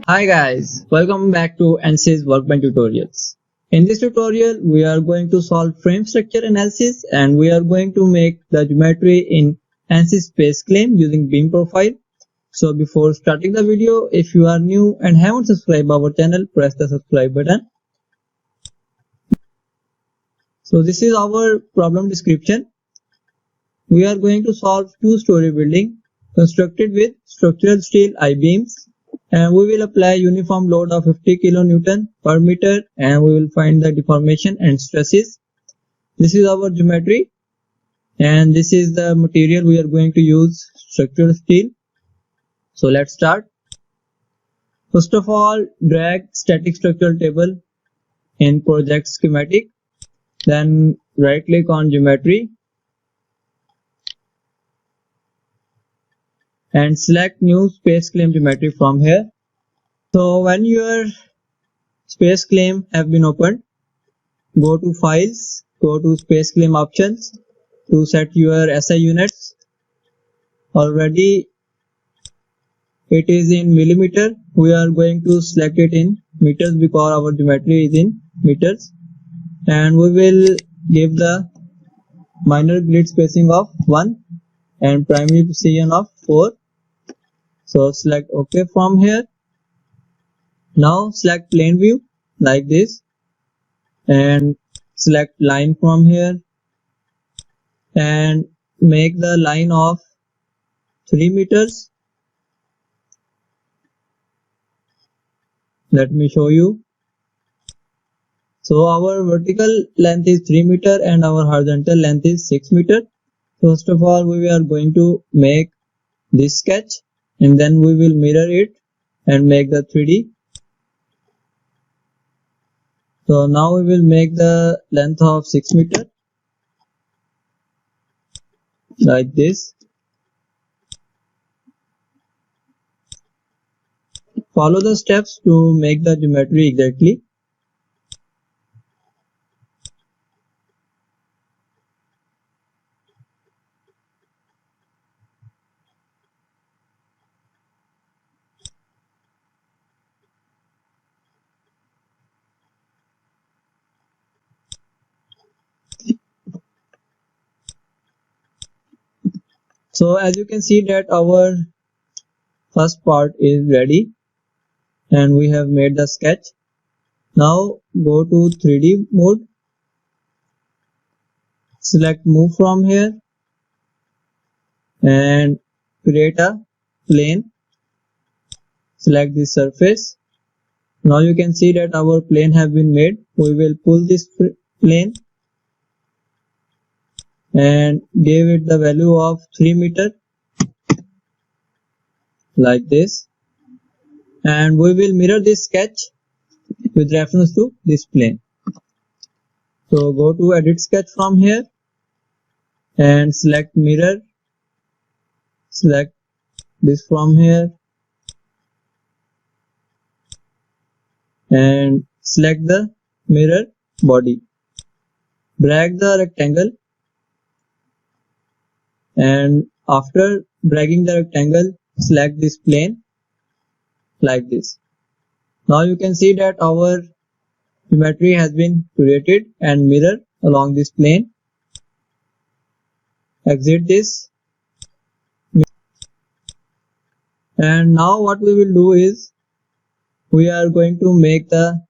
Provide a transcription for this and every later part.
Hi guys, welcome back to ANSYS Workbench Tutorials. In this tutorial, we are going to solve frame structure analysis and we are going to make the geometry in ANSYS SpaceClaim using beam profile. So before starting the video, if you are new and haven't subscribed our channel, press the subscribe button. So this is our problem description. We are going to solve two-story building constructed with structural steel I-beams. And we will apply uniform load of 50 kN per meter and we will find the deformation and stresses. This is our geometry and this is the material we are going to use, structural steel. So let's start. First of all, drag static structural table in project schematic. Then right click on geometry and select new SpaceClaim geometry from here. So when your SpaceClaim have been opened, go to files, go to SpaceClaim options to set your SI units. Already it is in millimeter. We are going to select it in meters because our geometry is in meters. And we will give the minor grid spacing of 1 and primary precision of 4. So select OK from here. Now select plane view like this and select line from here and make the line of 3 meters. Let me show you. So our vertical length is 3 meter and our horizontal length is 6 meter. First of all, we are going to make this sketch and then we will mirror it and make the 3D. So now we will make the length of 6 meter like this. Follow the steps to make the geometry exactly. So as you can see that our first part is ready and we have made the sketch. Now go to 3D mode, select move from here and create a plane. Select this surface. Now you can see that our plane have been made. We will pull this plane and give it the value of 3 meter like this, and we will mirror this sketch with reference to this plane. So go to edit sketch from here and select mirror, select this from here and select the mirror body. Drag the rectangle and after dragging the rectangle, select this plane like this. Now you can see that our geometry has been created and mirrored along this plane. Exit this. And now what we will do is we are going to make the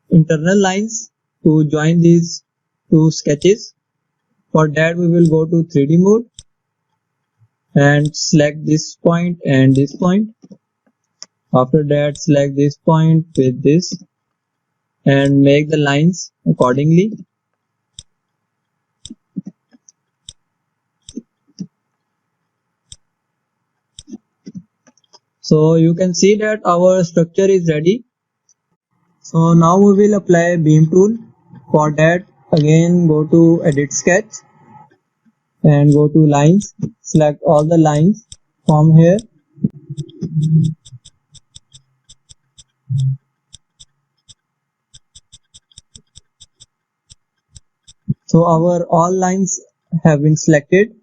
internal lines to join these two sketches. For that we will go to 3D mode and select this point and this point. After that select this point with this and make the lines accordingly. So you can see that our structure is ready. So now we will apply beam tool. For that again go to edit sketch and go to lines, select all the lines from here. So our all lines have been selected.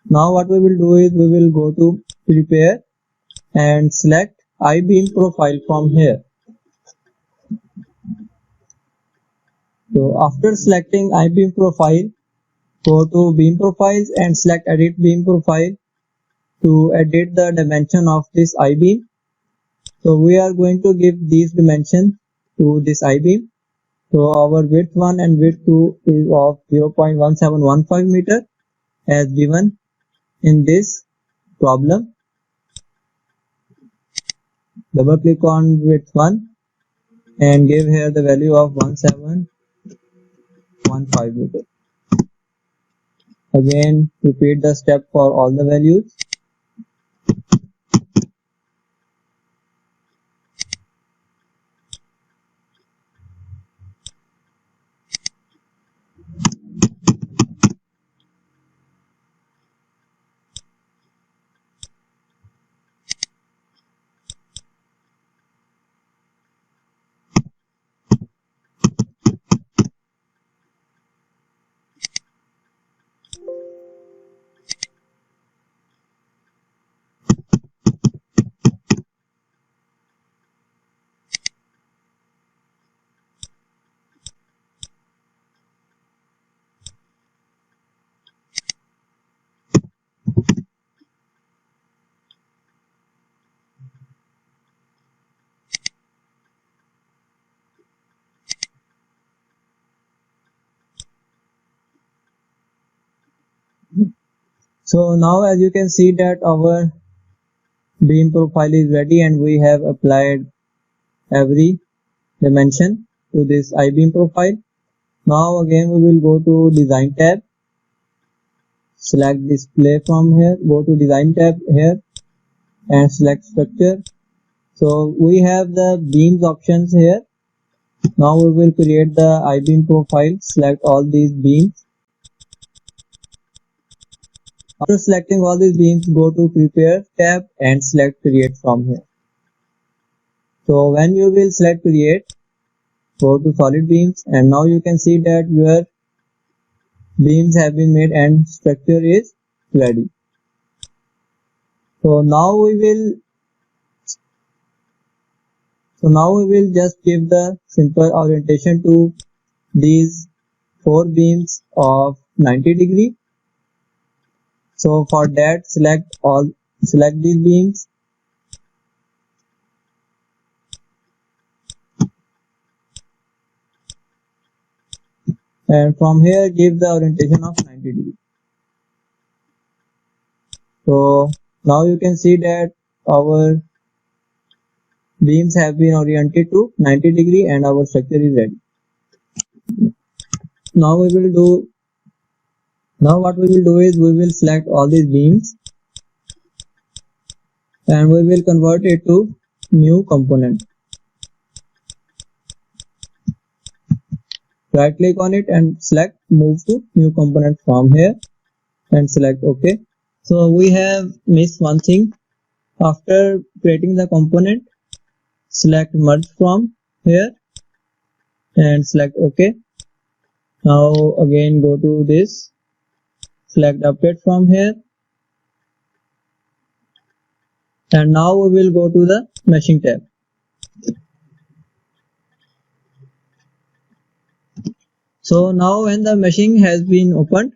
Now what we will do is we will go to prepare and select I-beam profile from here. So after selecting I-beam profile, go to beam profiles and select edit beam profile to edit the dimension of this I-beam. So we are going to give these dimensions to this I-beam. So our width 1 and width 2 is of 0.1715 meter as given in this problem. Double click on width 1 and give here the value of 1715 meter. Again repeat the step for all the values. So now as you can see that our beam profile is ready and we have applied every dimension to this I-beam profile. Now again we will go to design tab, select display from here, go to design tab here and select structure. So we have the beams options here. Now we will create the I-beam profile, select all these beams. After selecting all these beams, go to prepare tab and select create from here. So when you will select create, go to solid beams and now you can see that your beams have been made and structure is ready. So now we will just give the simple orientation to these 4 beams of 90 degree. So for that select these beams and from here give the orientation of 90 degree. So now you can see that our beams have been oriented to 90 degree and our structure is ready. Now what we will do is we will select all these beams and we will convert it to new component. Right click on it and select move to new component from here and select OK. So we have missed one thing. After creating the component, select merge from here and select OK. Now again go to this, select update from here and now we will go to the meshing tab. So now when the meshing has been opened,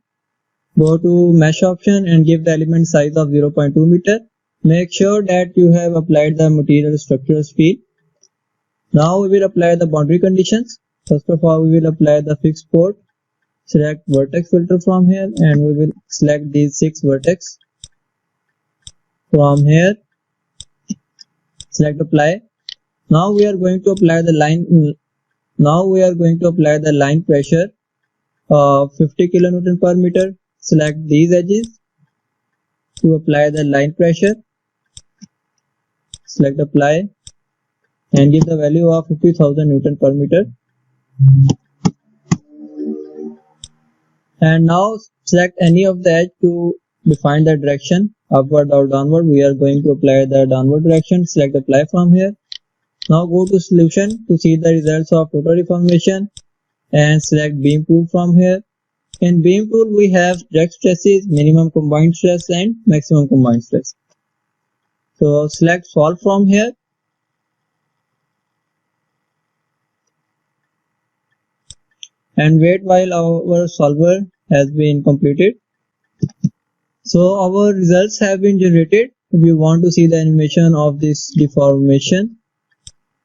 go to mesh option and give the element size of 0.2 meter. Make sure that you have applied the material structural steel. Now we will apply the boundary conditions. First of all, we will apply the fixed port. Select vertex filter from here and we will select these 6 vertex from here. Select apply. Now we are going to apply the line pressure of 50 kilonewton per meter. Select these edges to apply the line pressure. Select apply and give the value of 50,000 Newton per meter. And now select any of the edge to define the direction, upward or downward. We are going to apply the downward direction. Select apply from here. Now go to solution to see the results of total deformation and select beam tool from here. In beam tool we have direct stresses, minimum combined stress and maximum combined stress. So select solve from here. And wait while our solver has been completed. So our results have been generated. If you want to see the animation of this deformation,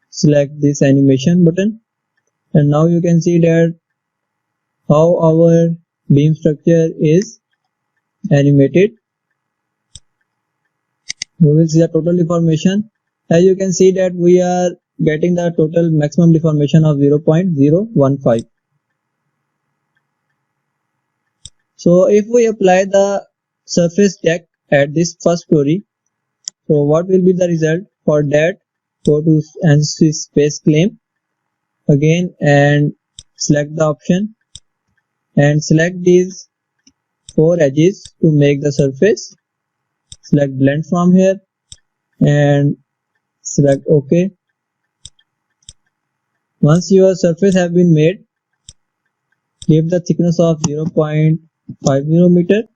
select this animation button, and now you can see that how our beam structure is animated. We will see the total deformation. As you can see that we are getting the total maximum deformation of 0.015. So if we apply the surface deck at this first story, so what will be the result? For that, go to ANSYS space claim again and select the option and select these 4 edges to make the surface. Select blend from here and select OK. Once your surface have been made, give the thickness of 0.50 meter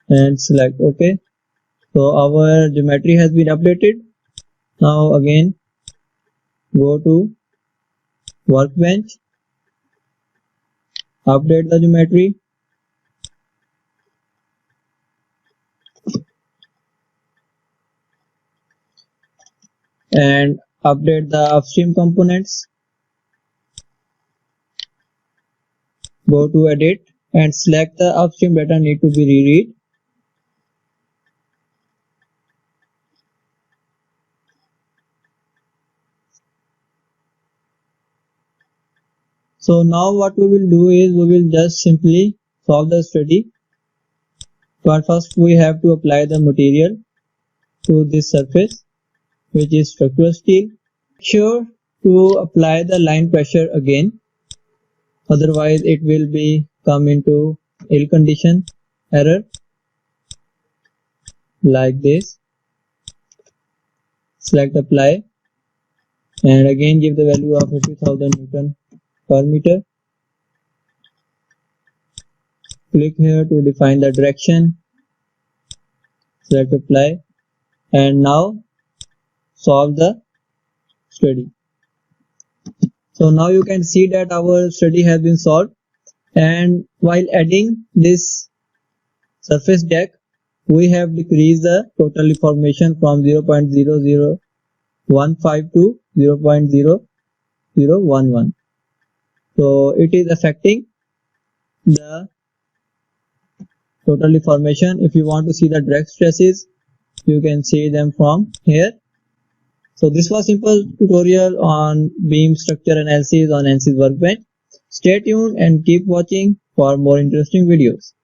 and select OK. So our geometry has been updated. Now again go to workbench, update the geometry, and update the upstream components. Go to edit and select the upstream data need to be reread. So now what we will do is we will just simply solve the study. But first we have to apply the material to this surface, which is structural steel. Make sure to apply the line pressure again, otherwise it will be come into ill condition error like this. Select apply and again give the value of 50,000 Newton per meter. Click here to define the direction. Select apply and now solve the study. So now you can see that our study has been solved, and while adding this surface deck we have decreased the total deformation from 0.0015 to 0.0011. So it is affecting the total deformation. If you want to see the direct stresses, you can see them from here. So this was simple tutorial on beam structure analysis on ANSYS Workbench. Stay tuned and keep watching for more interesting videos.